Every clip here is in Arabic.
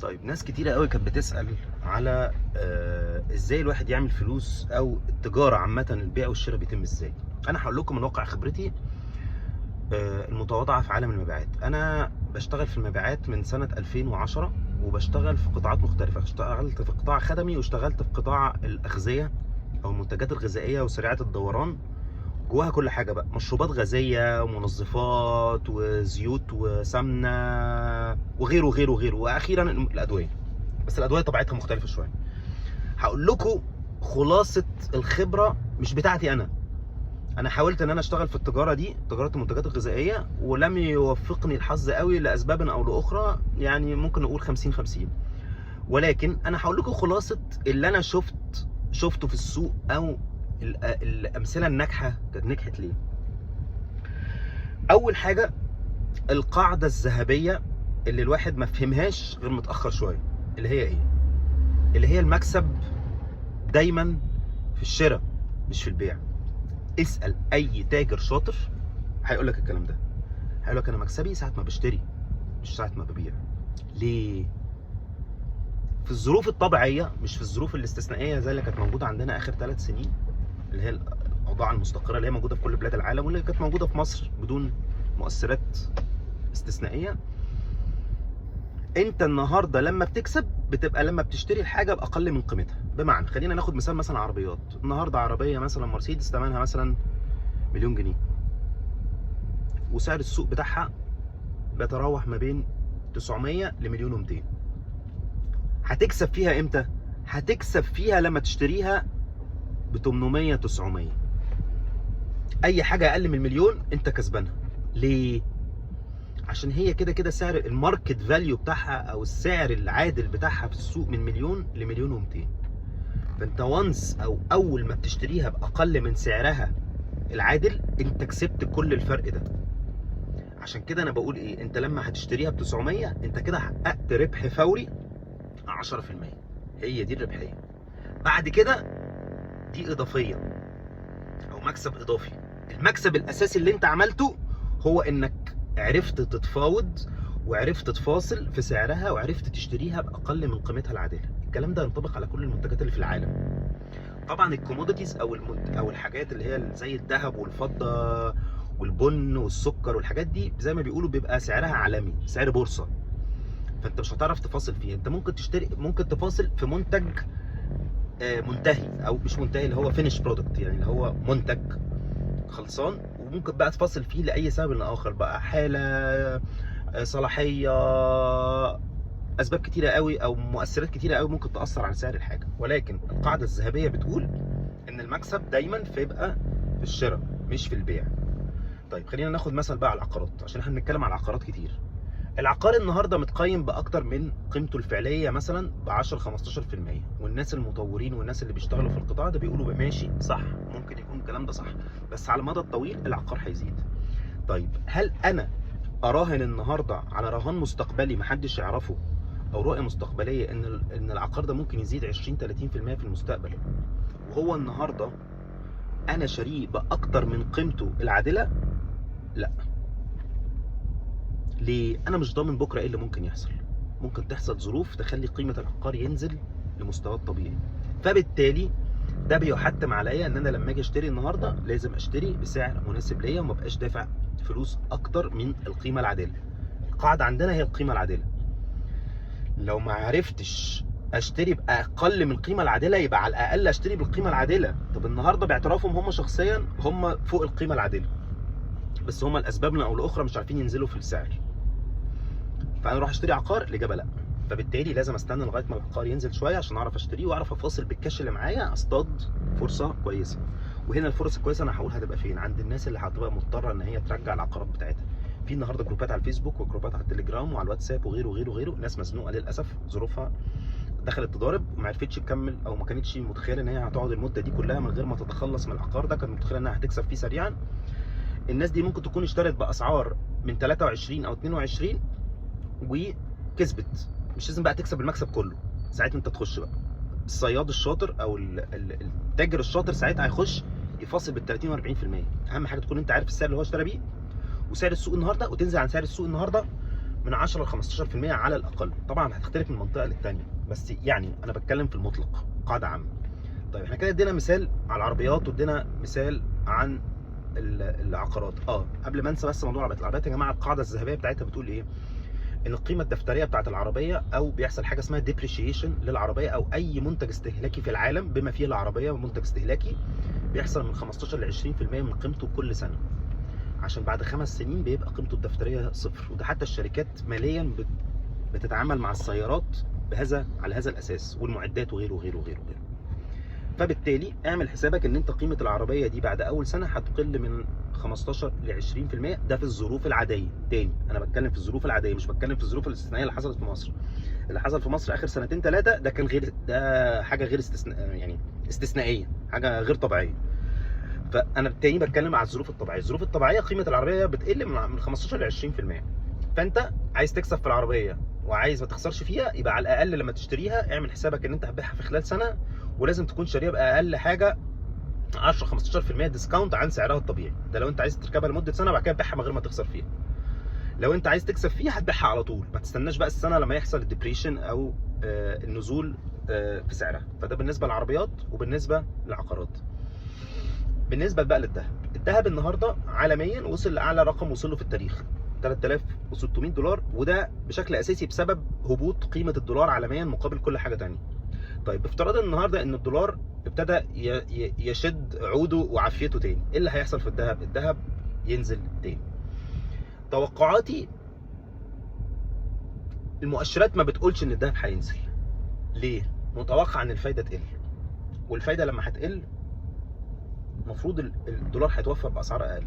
طيب ناس كتيرة قوي كانت بتسأل على ازاي الواحد يعمل فلوس او التجارة عامة، البيع والشراء بيتم ازاي. انا هقول لكم من واقع خبرتي المتواضعة في عالم المبيعات. انا بشتغل في المبيعات من سنة 2010 وبشتغل في قطاعات مختلفة. اشتغلت في قطاع خدمي واشتغلت في قطاع الأغذية او المنتجات الغذائية وسريعة الدوران، جواها كل حاجة بقى، مشروبات غازية ومنظفات وزيوت وسمنة وغيره وغيره وغيره، واخيرا الادوية. بس الادويه طبيعتها مختلفه شويه. هقول لكم خلاصه الخبره مش بتاعتي انا حاولت ان انا اشتغل في التجاره دي، تجاره المنتجات الغذائيه، ولم يوفقني الحظ قوي لاسباب او لاخرى، يعني ممكن نقول 50 50. ولكن انا هقول لكم خلاصه اللي انا شفته في السوق، او الامثله الناجحه كانت نجحت ليه. اول حاجه، القاعده الذهبيه اللي الواحد ما فهمهاش غير متاخر شويه، اللي هي ايه؟ اللي هي المكسب دايما في الشراء مش في البيع. اسال اي تاجر شاطر هيقول لك الكلام ده. هيقول لك انا مكسبي ساعه ما بشتري مش ساعه ما ببيع. ليه؟ في الظروف الطبيعيه، مش في الظروف الاستثنائيه زي اللي كانت موجوده عندنا اخر 3 سنين، اللي هي الاوضاع المستقره اللي هي موجوده في كل بلاد العالم واللي كانت موجوده في مصر بدون مؤثرات استثنائيه. انت النهارده لما بتكسب بتبقى لما بتشتري الحاجه باقل من قيمتها. بمعنى، خلينا ناخد مثال، مثلا عربيات. النهارده عربيه مثلا مرسيدس ثمنها مثلا مليون جنيه، وسعر السوق بتاعها بيتراوح ما بين 900 لمليون و200. هتكسب فيها امتى؟ هتكسب فيها لما تشتريها ب 800 900. اي حاجه اقل من المليون انت كسبانها. ليه؟ عشان هي كده كده سعر الماركت فاليو بتاعها او السعر العادل بتاعها في السوق من مليون لمليون و200. فانت وانس او اول ما بتشتريها باقل من سعرها العادل انت كسبت كل الفرق ده. عشان كده انا بقول ايه، انت لما هتشتريها ب 900 انت كده حققت ربح فوري 10%. هي دي الربحيه. بعد كده دي اضافيه او مكسب اضافي. المكسب الاساسي اللي انت عملته هو انك عرفت تتفاوض وعرفت تفاصل في سعرها وعرفت تشتريها باقل من قيمتها العادله. الكلام ده ينطبق على كل المنتجات اللي في العالم. طبعا الكوموديتيز او الحاجات اللي هي زي الذهب والفضه والبن والسكر والحاجات دي زي ما بيقولوا بيبقى سعرها عالمي، سعر بورصه. فانت مش هتعرف تفاصل فيها. انت ممكن تفاصل في منتج منتهي او مش منتهي، اللي هو فينيش برودكت، يعني اللي هو منتج خلصان، وممكن بقى تفاصل فيه لاي سبب اخر بقى، حاله صلاحيه، اسباب كتيره قوي او مؤثرات كتيره قوي ممكن تاثر على سعر الحاجه. ولكن القاعده الذهبيه بتقول ان المكسب دايما بيبقى في الشراء مش في البيع. طيب خلينا ناخد مثل بقى على العقارات، عشان احنا بنتكلم على العقارات كتير. العقار النهارده متقيم باكتر من قيمته الفعليه مثلا ب 10 15%، والناس المطورين والناس اللي بيشتغلوا في القطاع ده بيقولوا ماشي صح، ممكن يكون الكلام ده صح، بس على المدى الطويل العقار هيزيد. طيب هل انا اراهن النهارده على رهان مستقبلي محدش يعرفه، او رؤيه مستقبليه ان العقار ده ممكن يزيد 20 30% في المستقبل، وهو النهارده انا شاريه باكتر من قيمته العادله؟ لا. ليه؟ انا مش ضامن بكره ايه اللي ممكن يحصل. ممكن تحصل ظروف تخلي قيمه العقار ينزل لمستواه الطبيعي، فبالتالي ده بيحتم عليا ان انا لما اجي اشتري النهارده لازم اشتري بسعر مناسب ليا وما بقاش دافع فلوس اكتر من القيمه العادله. القاعده عندنا هي القيمه العادله. لو ما عرفتش اشتري باقل من القيمه العادله يبقى على الاقل اشتري بالقيمه العادله. طب النهارده باعترافهم هم شخصيا هم فوق القيمه العادله، بس هم لاسباب او لاخرى مش عارفين ينزلوا في السعر، فانا اروح اشتري عقار؟ الاجابه لا. فبالتالي لازم استنى لغايه ما العقار ينزل شويه عشان اعرف اشتريه واعرف افاصل بالكاش اللي معايا اصطاد فرصه كويسه. وهنا الفرص الكويسه انا هقول هتبقى فين؟ عند الناس اللي هتبقى مضطره ان هي ترجع العقارات بتاعتها. في النهارده جروبات على الفيسبوك وجروبات على التليجرام وعلى الواتساب وغيره وغيره وغيره، ناس مزنوقه للاسف، ظروفها دخلت تضارب وما عرفتش تكمل، او ما كانتش متخيله ان هي هتقعد المده دي كلها من غير ما تتخلص من العقار ده، كانت متخيله انها هتكسب فيه سريعا. الناس دي ممكن تكون اشترت باسعار من 23 او 22 وكسبت. مش لازم بقى تكسب المكسب كله، ساعتها انت تخش بقى الصياد الشاطر او التاجر الشاطر، ساعتها هيخش يفاصل بال 30 و40%. اهم حاجه تكون انت عارف السعر اللي هو اشترى بيه وسعر السوق النهارده، وتنزل عن سعر السوق النهارده من 10 ل 15% على الاقل. طبعا هتختلف من منطقه للتانيه، بس يعني انا بتكلم في المطلق قاعده عامه. طيب احنا كده ادينا مثال على العربيات وادينا مثال عن العقارات. قبل ما انسى بس موضوع العربيات يا جماعه، القاعده الذهبيه بتاعتها بتقول ايه؟ ان القيمه الدفتريه بتاعت العربيه، او بيحصل حاجه اسمها ديبريشيشن للعربيه او اي منتج استهلاكي في العالم بما فيه العربيه منتج استهلاكي، بيحصل من 15 ل 20% من قيمته كل سنه، عشان بعد 5 سنين بيبقى قيمته الدفتريه صفر. وده حتى الشركات ماليا بتتعامل مع السيارات على هذا الاساس، والمعدات وغيره وغيره وغيره وغيره. فبالتالي اعمل حسابك ان انت قيمه العربيه دي بعد اول سنه هتقل من 15 ل 20%. ده في الظروف العاديه. تاني انا بتكلم في الظروف العاديه، مش بتكلم في الظروف الاستثنائيه اللي حصلت في مصر. اللي حصل في مصر اخر 2 3 ده كان ده حاجه غير يعني استثنائيه، حاجه غير طبيعيه. فانا بالتاني بتكلم على الظروف الطبيعيه. الظروف الطبيعيه قيمه العربيه بتقل من 15 ل 20%. فانت عايز تكسب في العربيه وعايز ما تخسرش فيها، يبقى على الاقل لما تشتريها اعمل حسابك ان انت هتبيعها في خلال سنه، ولازم تكون شاريها باقل حاجه 10 15% ديسكاونت عن سعرها الطبيعي. ده لو انت عايز تركبها لمده سنه وبعد كده تبيعها من غير ما تخسر فيها. لو انت عايز تكسب فيها هتبيعها على طول، ما تستناش بقى السنه لما يحصل الديبريشن او النزول في سعرها. فده بالنسبه للعربيات وبالنسبه للعقارات. بالنسبه بقى للذهب، الذهب النهارده عالميا وصل لاعلى رقم وصل له في التاريخ، $3600، وده بشكل اساسي بسبب هبوط قيمه الدولار عالميا مقابل كل حاجه ثانيه. طيب بافتراض النهارده ان الدولار ابتدى يشد عوده وعافيته تاني، ايه اللي هيحصل في الذهب؟ الذهب ينزل تاني. توقعاتي، المؤشرات ما بتقولش ان الذهب هينزل. ليه؟ متوقع ان الفايده تقل، والفايده لما هتقل المفروض الدولار هيتوفر باسعار اقل.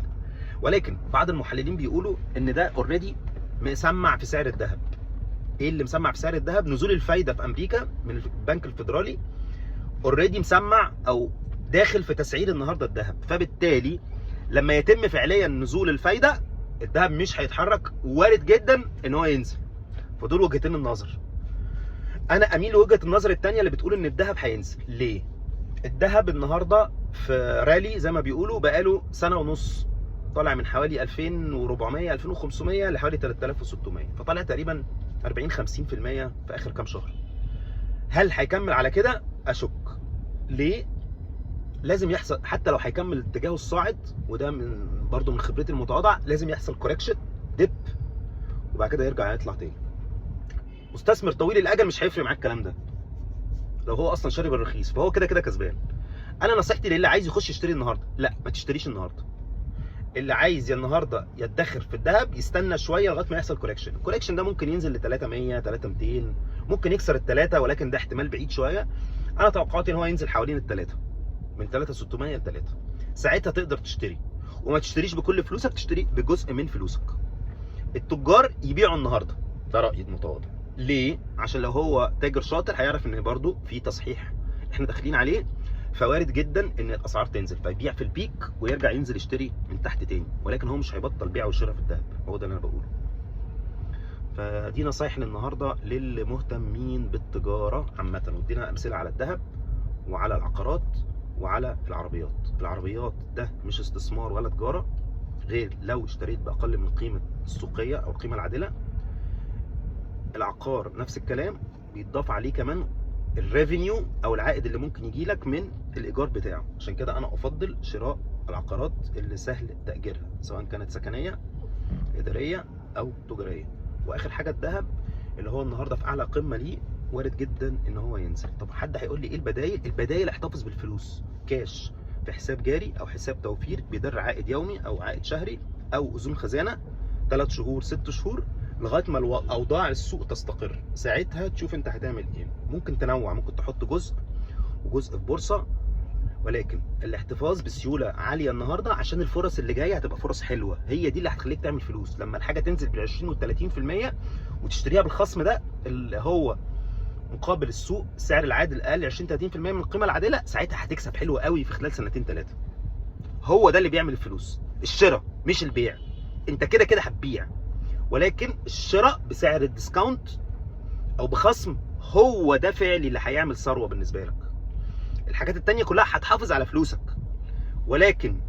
ولكن بعض المحللين بيقولوا ان ده اوريدي مسمع في سعر الذهب. ايه اللي مسمع في سعر الذهب؟ نزول الفايده في امريكا من البنك الفيدرالي اوريدي مسمع او داخل في تسعير النهارده الذهب. فبالتالي لما يتم فعليا نزول الفايده الذهب مش هيتحرك، وارد جدا ان هو ينزل. فدول وجهتين النظر. انا اميل لوجهه النظر الثانيه اللي بتقول ان الذهب هينزل. ليه؟ الذهب النهارده في رالي زي ما بيقولوا، بقاله سنه ونص طالع من حوالي 2400 2500 لحوالي 3600، فطالع تقريبا 40 50% في اخر كام شهر. هل هيكمل على كده؟ اشك. ليه؟ لازم يحصل، حتى لو هيكمل اتجاهه الصاعد، وده برضه من خبرتي المتواضعه، لازم يحصل كوركشن ديب وبعد كده يرجع يطلع تاني. مستثمر طويل الاجل مش هيفرق معاه الكلام ده، لو هو اصلا شاري بالرخيص فهو كده كده كسبان. انا نصيحتي للي عايز يخش يشتري النهارده، لا ما تشتريش النهارده. اللي عايز النهارده يدخر في الذهب يستنى شويه لغايه ما يحصل كوركشن. الكوركشن ده ممكن ينزل ل 300 3200، ممكن يكسر الثلاثه، ولكن ده احتمال بعيد شويه. انا توقعاتي ان هو ينزل حوالين الثلاثه، من 3600 ل 3. ساعتها تقدر تشتري، وما تشتريش بكل فلوسك، تشتري بجزء من فلوسك. التجار يبيعوا النهارده، ده رايي المتواضع. ليه؟ عشان لو هو تاجر شاطر هيعرف ان برضه في تصحيح احنا داخلين عليه، فوارد جدا ان الاسعار تنزل فيبيع في البيك ويرجع ينزل يشتري من تحت تاني. ولكن هو مش هيبطل بيع وشراء في الذهب، هو ده اللي انا بقوله. فدي نصايح النهارده للمهتمين بالتجاره عامه، ودينا امثله على الذهب وعلى العقارات وعلى العربيات. العربيات ده مش استثمار ولا تجاره، غير لو اشتريت باقل من القيمه السوقيه او القيمه العادله. العقار نفس الكلام، بيتضاف عليه كمان الريفينيو او العائد اللي ممكن يجي لك من الايجار بتاعه. عشان كده انا افضل شراء العقارات اللي سهل تاجيرها، سواء كانت سكنيه اداريه او تجاريه. واخر حاجه الذهب اللي هو النهارده في اعلى قمه ليه، وارد جدا ان هو ينزل. طب حد هيقول لي ايه البدايل؟ البدايل احتفظ بالفلوس كاش في حساب جاري او حساب توفير بيدر عائد يومي او عائد شهري او اذون خزانه 3 شهور 6 شهور لغايه ما اوضاع السوق تستقر. ساعتها تشوف انت هتعمل ايه. ممكن تنوع، ممكن تحط جزء وجزء في بورصه، ولكن الاحتفاظ بسيوله عاليه النهارده عشان الفرص اللي جايه هتبقى فرص حلوه. هي دي اللي هتخليك تعمل فلوس. لما الحاجه تنزل بال 20 وال 30% وتشتريها بالخصم ده اللي هو مقابل السوق السعر العادل اقل 20 30% من القيمه العادله، ساعتها هتكسب حلو قوي في خلال 2 3. هو ده اللي بيعمل الفلوس، الشراء مش البيع. انت كده كده هتبيع، ولكن الشراء بسعر الديسكاونت او بخصم هو ده فعلي اللي هيعمل ثروه بالنسبه لك. الحاجات التانية كلها هتحافظ على فلوسك، ولكن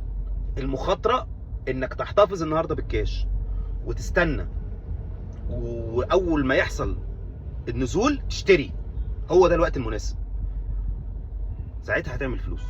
المخاطره انك تحتفظ النهارده بالكاش وتستنى واول ما يحصل النزول تشتري، هو ده الوقت المناسب، ساعتها هتعمل فلوس.